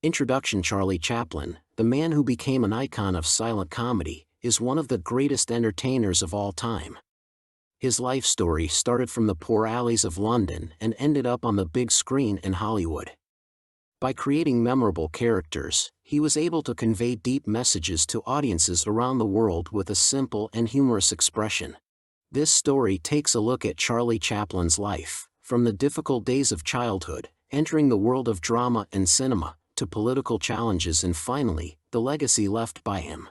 Introduction. Charlie Chaplin, the man who became an icon of silent comedy, is one of the greatest entertainers of all time. His life story started from the poor alleys of London and ended up on the big screen in Hollywood. By creating memorable characters, he was able to convey deep messages to audiences around the world with a simple and humorous expression. This story takes a look at Charlie Chaplin's life, from the difficult days of childhood, entering the world of drama and cinema, to political challenges and finally, the legacy left by him.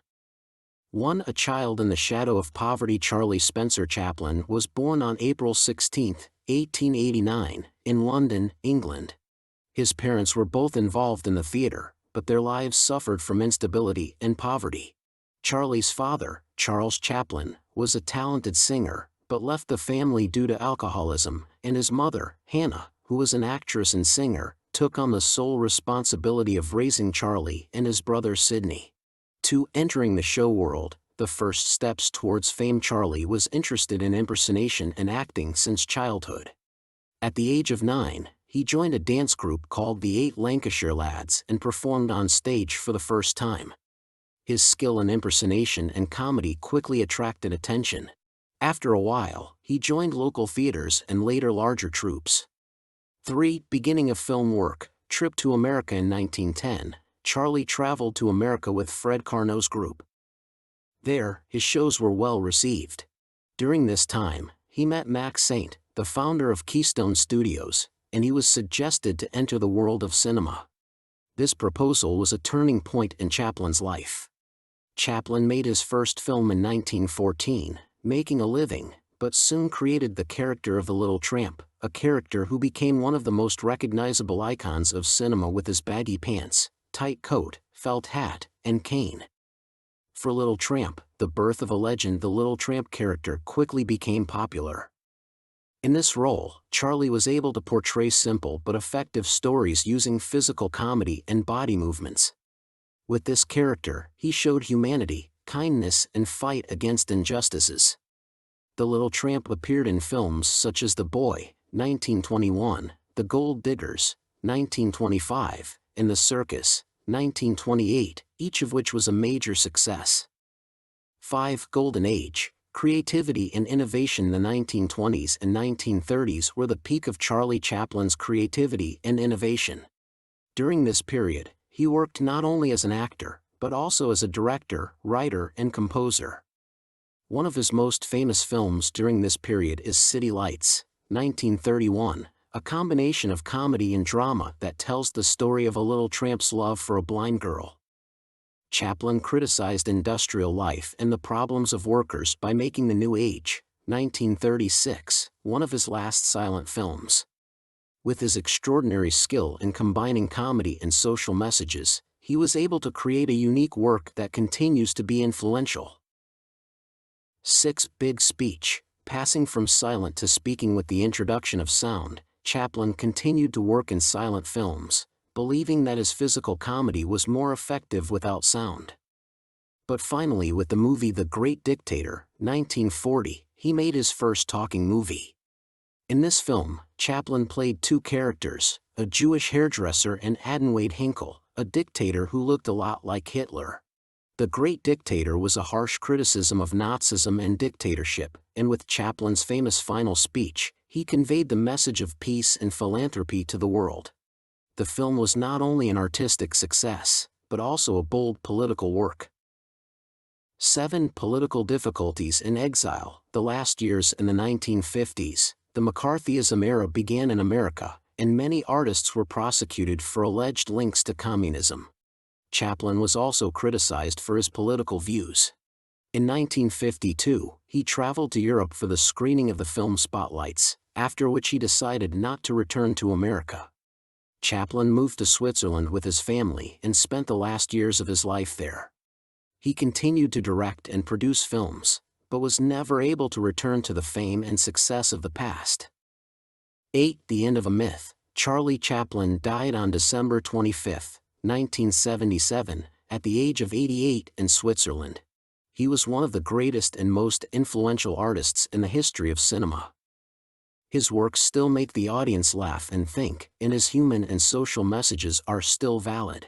1. A child in the shadow of poverty. Charlie Spencer Chaplin was born on April 16, 1889, in London, England. His parents were both involved in the theater, but their lives suffered from instability and poverty. Charlie's father, Charles Chaplin, was a talented singer, but left the family due to alcoholism, and his mother, Hannah, who was an actress and singer, took on the sole responsibility of raising Charlie and his brother Sidney. 2. Entering the show world, the first steps towards fame. Charlie was interested in impersonation and acting since childhood. At the age of 9, he joined a dance group called the 8 Lancashire Lads and performed on stage for the first time. His skill in impersonation and comedy quickly attracted attention. After a while, he joined local theaters and later larger troupes. 3. Beginning of film work. Trip to America. In 1910, Charlie traveled to America with Fred Carnot's group. There, his shows were well received. During this time, he met Max Saint, the founder of Keystone Studios, and he was suggested to enter the world of cinema. This proposal was a turning point in Chaplin's life. Chaplin made his first film in 1914, making a living, but soon created the character of the Little Tramp, a character who became one of the most recognizable icons of cinema with his baggy pants, tight coat, felt hat, and cane. For Little Tramp, the birth of a legend, the Little Tramp character quickly became popular. In this role, Charlie was able to portray simple but effective stories using physical comedy and body movements. With this character, he showed humanity, kindness, and fight against injustices. The Little Tramp appeared in films such as The Boy, 1921, The Gold Diggers, 1925, and The Circus, 1928, each of which was a major success. 5. Golden Age. Creativity and innovation. The 1920s and 1930s were the peak of Charlie Chaplin's creativity and innovation. During this period, he worked not only as an actor, but also as a director, writer, and composer. One of his most famous films during this period is City Lights, 1931, a combination of comedy and drama that tells the story of a little tramp's love for a blind girl. Chaplin criticized industrial life and the problems of workers by making The New Age, 1936, one of his last silent films. With his extraordinary skill in combining comedy and social messages, he was able to create a unique work that continues to be influential. 6. Big Speech. Passing from silent to speaking. With the introduction of sound, Chaplin continued to work in silent films, believing that his physical comedy was more effective without sound. But finally, with the movie The Great Dictator, 1940, he made his first talking movie. In this film, Chaplin played 2 characters, a Jewish hairdresser and Adonwade Hinkle, a dictator who looked a lot like Hitler. The Great Dictator was a harsh criticism of Nazism and dictatorship, and with Chaplin's famous final speech, he conveyed the message of peace and philanthropy to the world. The film was not only an artistic success, but also a bold political work. 7. Political difficulties in exile. The last years in the 1950s, the McCarthyism era began in America, and many artists were prosecuted for alleged links to communism. Chaplin was also criticized for his political views. In 1952, he traveled to Europe for the screening of the film Spotlights, after which he decided not to return to America. Chaplin moved to Switzerland with his family and spent the last years of his life there. He continued to direct and produce films, but was never able to return to the fame and success of the past. 8. The end of a myth. Charlie Chaplin died on December 25, 1977, at the age of 88 in Switzerland. He was one of the greatest and most influential artists in the history of cinema. His works still make the audience laugh and think, and his human and social messages are still valid.